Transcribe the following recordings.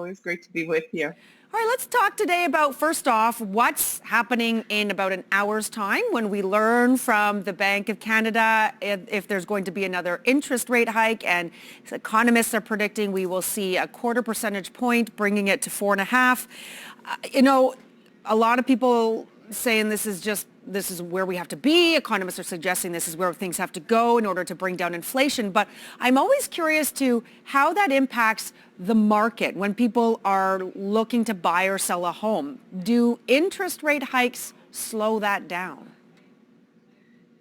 Always great to be with you. All right, let's talk today about, first off, what's happening in about an hour's time when we learn from the Bank of Canada if there's going to be another interest rate hike. And economists are predicting we will see a quarter percentage point, bringing it to 4.5. A lot of people saying this is where we have to be. Economists are suggesting this is where things have to go in order to bring down inflation. But I'm always curious to how that impacts the market when people are looking to buy or sell a home. Do interest rate hikes slow that down?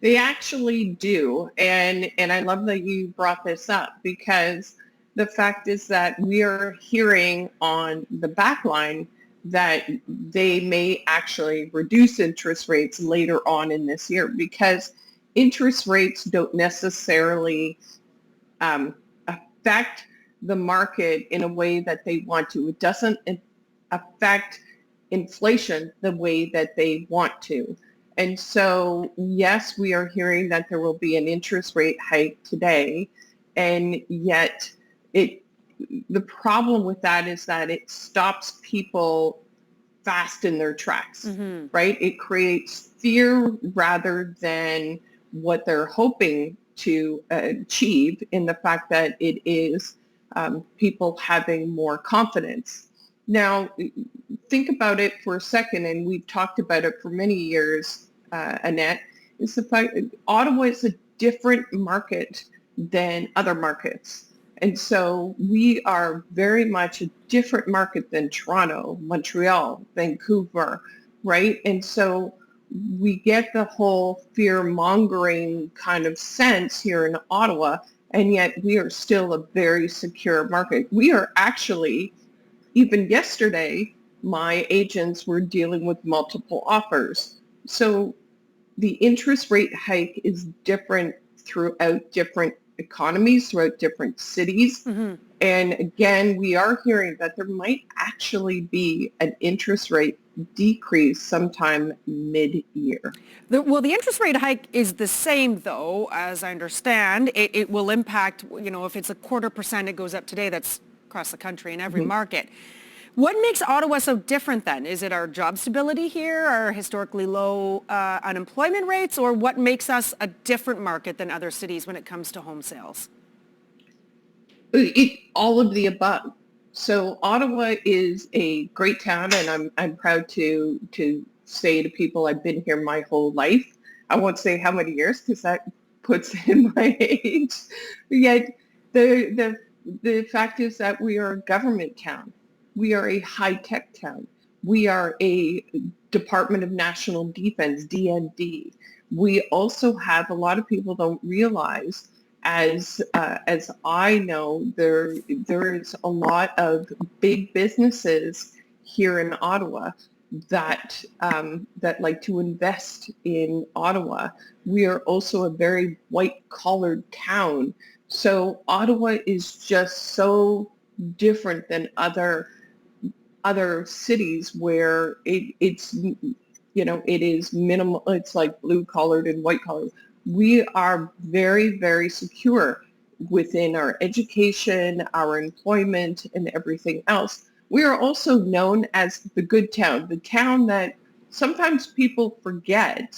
They actually do. And I love that you brought this up, because the fact is that we are hearing on the back line that they may actually reduce interest rates later on in this year, because interest rates don't necessarily affect the market in a way that they want to. It doesn't affect inflation the way that they want to. And so, yes, we are hearing that there will be an interest rate hike today, and yet the problem with that is that it stops people fast in their tracks, right? It creates fear rather than what they're hoping to achieve, in the fact that it is people having more confidence. Now, think about it for a second, and we've talked about it for many years, Annette, is the fact that Ottawa is a different market than other markets. And so we are very much a different market than Toronto, Montreal, Vancouver, right? And so we get the whole fear-mongering kind of sense here in Ottawa, and yet we are still a very secure market. We are actually, even yesterday, my agents were dealing with multiple offers. So the interest rate hike is different throughout different economies, throughout different cities. And again, we are hearing that there might actually be an interest rate decrease sometime mid-year. Well, the interest rate hike is the same, though, as I understand. It will impact, if it's a quarter percent, it goes up today. That's across the country in every market. What makes Ottawa so different then? Is it our job stability here, our historically low unemployment rates, or what makes us a different market than other cities when it comes to home sales? All of the above. So Ottawa is a great town, and I'm proud to say to people I've been here my whole life. I won't say how many years, because that puts in my age. But yet the fact is that we are a government town. We are a high-tech town. We are a Department of National Defense, DND. We also have, a lot of people don't realize, as I know, there is a lot of big businesses here in Ottawa that like to invest in Ottawa. We are also a very white-collared town. So Ottawa is just so different than other cities where it is minimal. It's like blue collared and white collared. We are very, very secure within our education, our employment, and everything else. We are also known as the good town, the town that sometimes people forget,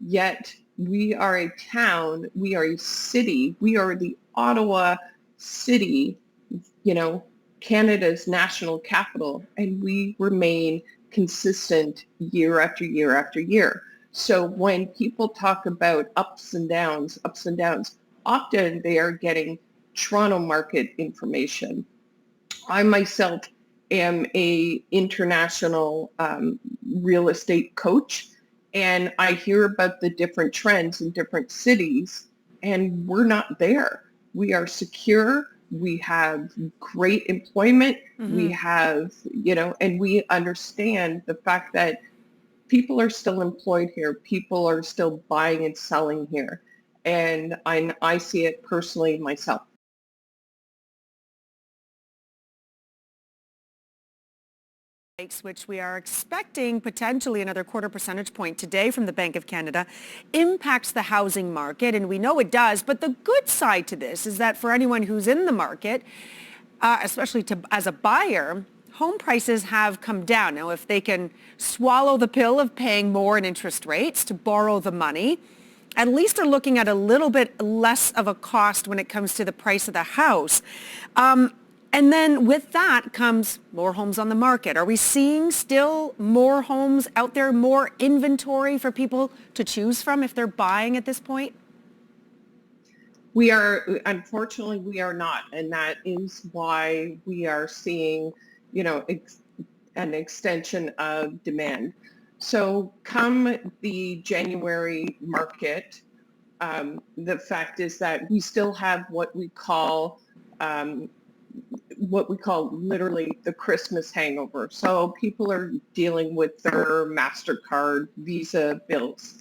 yet we are a town, we are a city, we are the Ottawa city, Canada's national capital, and we remain consistent year after year after year. So when people talk about ups and downs, often they are getting Toronto market information. I myself am a international real estate coach, and I hear about the different trends in different cities, and we're not there. We are secure. We have great employment. We have, and we understand the fact that people are still employed here. People are still buying and selling here. And I see it personally myself. Which we are expecting potentially another quarter percentage point today from the Bank of Canada, impacts the housing market, and we know it does. But the good side to this is that for anyone who's in the market, especially as a buyer, home prices have come down. Now, if they can swallow the pill of paying more in interest rates to borrow the money, at least they're looking at a little bit less of a cost when it comes to the price of the house. And then with that comes more homes on the market. Are we seeing still more homes out there, more inventory for people to choose from if they're buying at this point? Unfortunately, we are not. And that is why we are seeing, an extension of demand. So come the January market, the fact is that we still have what we call literally the Christmas hangover. So people are dealing with their MasterCard, Visa bills.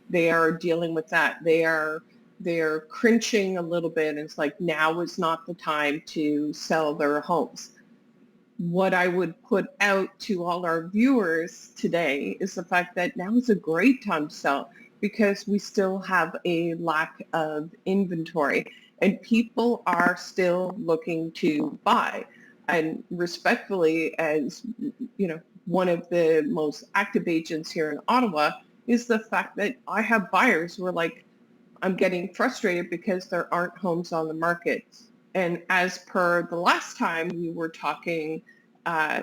They are dealing with that. They're cringing a little bit. It's like now is not the time to sell their homes. What I would put out to all our viewers today is the fact that now is a great time to sell because we still have a lack of inventory and people are still looking to buy. And respectfully, as one of the most active agents here in Ottawa is the fact that I have buyers who are like, I'm getting frustrated because there aren't homes on the market. And as per the last time we were talking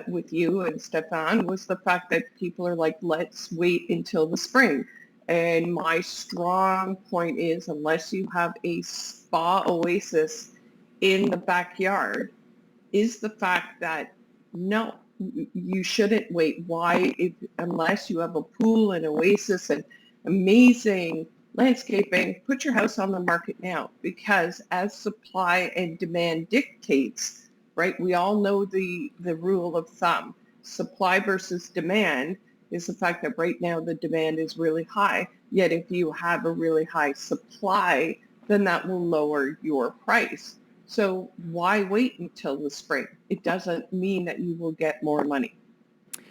with you and Stefan was the fact that people are like, let's wait until the spring. And my strong point is unless you have a spa oasis in the backyard is the fact that no, you shouldn't wait. Why? Unless you have a pool and oasis and amazing landscaping, put your house on the market now because as supply and demand dictates, right? We all know the rule of thumb. Supply versus demand is the fact that right now the demand is really high. Yet if you have a really high supply, then that will lower your price. So why wait until the spring? It doesn't mean that you will get more money.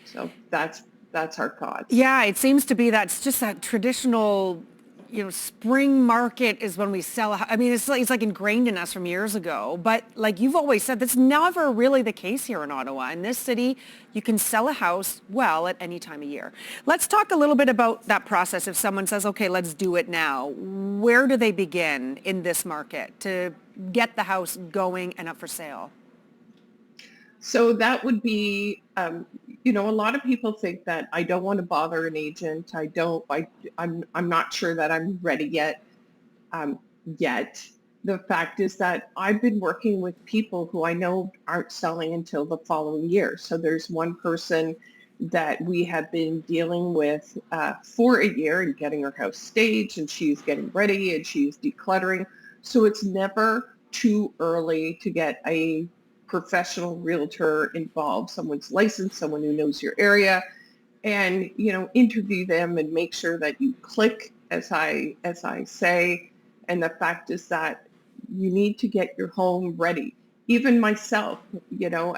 So that's our thoughts. Yeah, it seems to be that's just that traditional, spring market is when we sell. I mean, it's like ingrained in us from years ago. But like you've always said, that's never really the case here in Ottawa. In this city, you can sell a house well at any time of year. Let's talk a little bit about that process. If someone says, okay, let's do it now, where do they begin in this market to get the house going and up for sale? So that would be, a lot of people think that I don't want to bother an agent. I'm not sure that I'm ready yet. Yet. The fact is that I've been working with people who I know aren't selling until the following year. So there's one person that we have been dealing with for a year and getting her house staged and she's getting ready and she's decluttering. So it's never too early to get a professional realtor involved, someone's licensed, someone who knows your area, and interview them and make sure that you click as I say. And the fact is that you need to get your home ready. Even myself,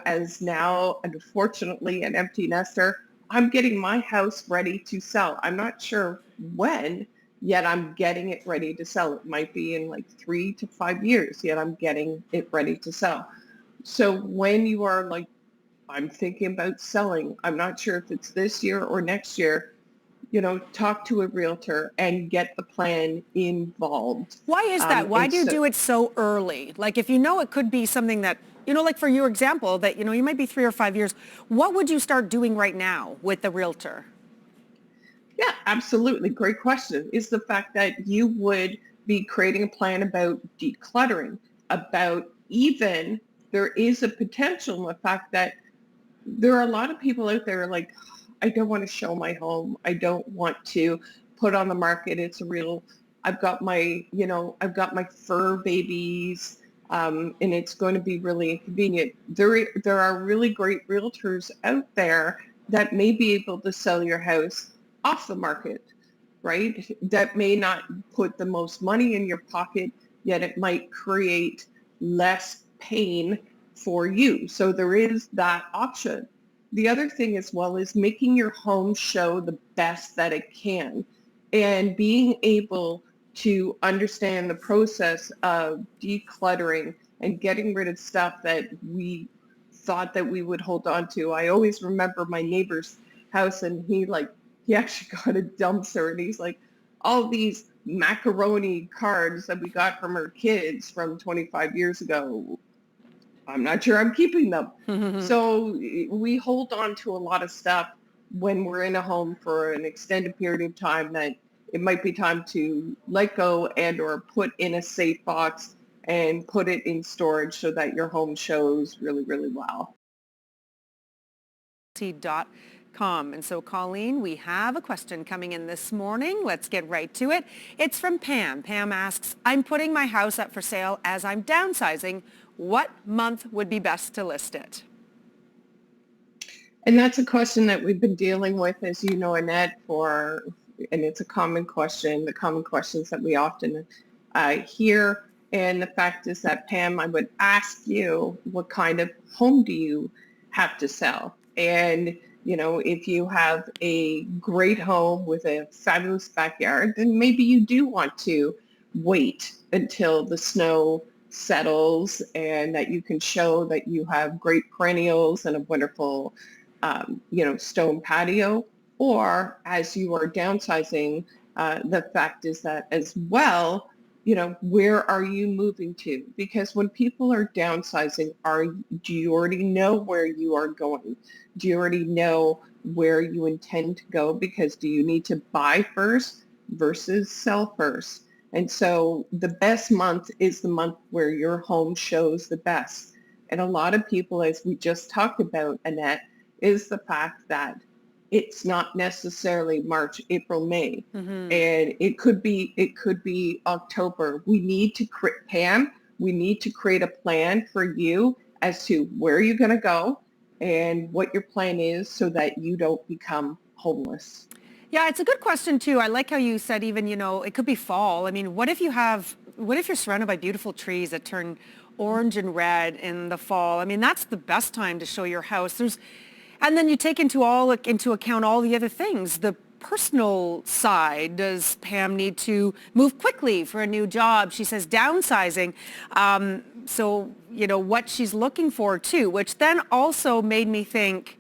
as now unfortunately an empty nester, I'm getting my house ready to sell. I'm not sure when, yet I'm getting it ready to sell. It might be in like 3 to 5 years, yet I'm getting it ready to sell. So when you are like, I'm thinking about selling, I'm not sure if it's this year or next year, talk to a realtor and get the plan involved. Why is that? Why do you do it so early? Like if it could be something that, like for your example, that, you might be 3 or 5 years, what would you start doing right now with the realtor? Yeah, absolutely. Great question. Is the fact that you would be creating a plan about decluttering, about even there is a potential in the fact that there are a lot of people out there like, I don't want to show my home. I don't want to put on the market. I've got my fur babies, and it's going to be really inconvenient. There are really great realtors out there that may be able to sell your house off the market, right? That may not put the most money in your pocket, yet it might create less pain for you. So there is that option. The other thing as well is making your home show the best that it can and being able to understand the process of decluttering and getting rid of stuff that we thought that we would hold on to. I always remember my neighbor's house, and he actually got a dumpster, and he's like, all these macaroni cards that we got from our kids from 25 years ago, I'm not sure I'm keeping them. So we hold on to a lot of stuff when we're in a home for an extended period of time that it might be time to let go and or put in a safe box and put it in storage so that your home shows really, really well. Realty.com. And so, Colleen, we have a question coming in this morning. Let's get right to it. It's from Pam. Pam asks, I'm putting my house up for sale as I'm downsizing. What month would be best to list it? And that's a question that we've been dealing with, as you know, Annette, and it's a common question, the common questions that we often hear. And the fact is that, Pam, I would ask you, what kind of home do you have to sell? And, if you have a great home with a fabulous backyard, then maybe you do want to wait until the snow settles and that you can show that you have great perennials and a wonderful, stone patio. Or as you are downsizing, the fact is that as well, where are you moving to? Because when people are downsizing, do you already know where you are going? Do you already know where you intend to go? Because do you need to buy first versus sell first? And so the best month is the month where your home shows the best. And a lot of people, as we just talked about, Annette, is the fact that it's not necessarily March, April, May, and it could be October. We need to Pam, we need to create a plan for you as to where you're going to go and what your plan is so that you don't become homeless. Yeah, it's a good question too. I like how you said even, it could be fall. I mean, what if you're surrounded by beautiful trees that turn orange and red in the fall? I mean, that's the best time to show your house. And then you take into account all the other things. The personal side, does Pam need to move quickly for a new job? She says downsizing. So, what she's looking for too, which then also made me think,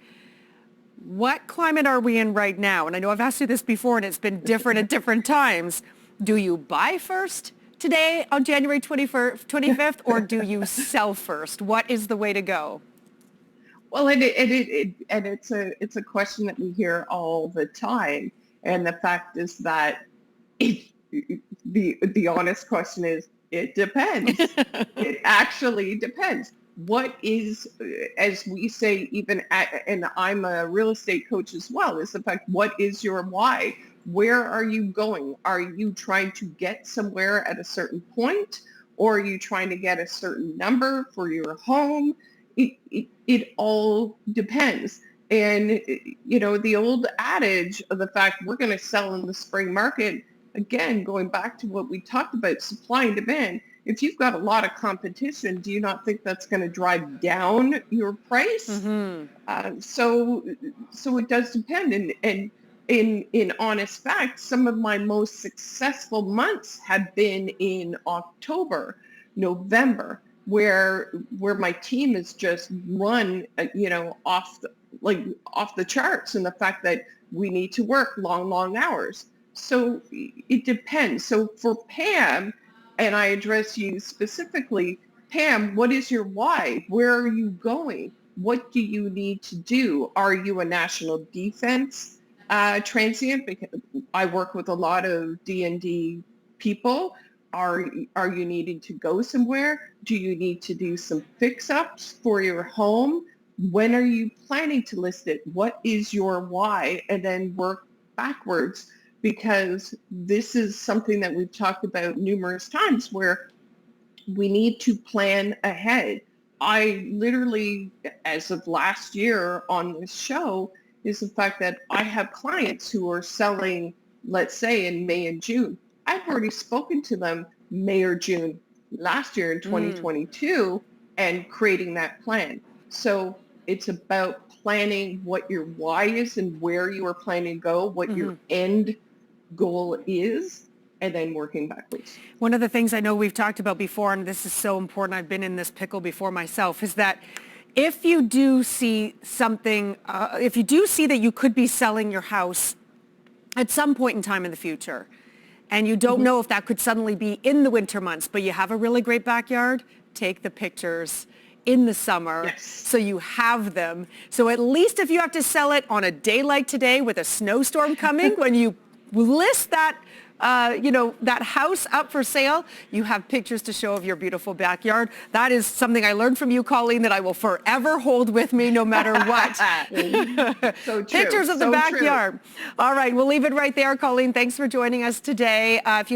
what climate are we in right now? And I know I've asked you this before and it's been different at different times. Do you buy first today on January 25th, or do you sell first? What is the way to go? Well, it's a question that we hear all the time, and the fact is that the honest question is, it depends. It actually depends. What is, as we say, and I'm a real estate coach as well, is the fact, what is your why? Where are you going? Are you trying to get somewhere at a certain point, or are you trying to get a certain number for your home? It all depends. And, the old adage of the fact we're going to sell in the spring market, again, going back to what we talked about, supply and demand, if you've got a lot of competition, do you not think that's going to drive down your price? So it does depend. And in honest fact, some of my most successful months have been in October, November, where my team is just run, off the charts, and the fact that we need to work long hours. So it depends. So for Pam, and I address you specifically, Pam, what is your why? Where are you going? What do you need to do? Are you a national defense transient? Because I work with a lot of D&D people. Are you needing to go somewhere? Do you need to do some fix-ups for your home? When are you planning to list it? What is your why? And then work backwards, because this is something that we've talked about numerous times, where we need to plan ahead. I literally, as of last year on this show, is the fact that I have clients who are selling, let's say, in May and June. I've already spoken to them May or June last year in 2022 and creating that plan. So it's about planning what your why is and where you are planning to go, what your end goal is, and then working backwards. One of the things I know we've talked about before, and this is so important, I've been in this pickle before myself, is that if you do see something, if you do see that you could be selling your house at some point in time in the future, and you don't know if that could suddenly be in the winter months, but you have a really great backyard, take the pictures in the summer, so you have them. So at least if you have to sell it on a day like today with a snowstorm coming, when you list that that house up for sale, you have pictures to show of your beautiful backyard. That is something I learned from you, Colleen, that I will forever hold with me no matter what. So true. Pictures of the backyard. True. All right, we'll leave it right there. Colleen, thanks for joining us today. If you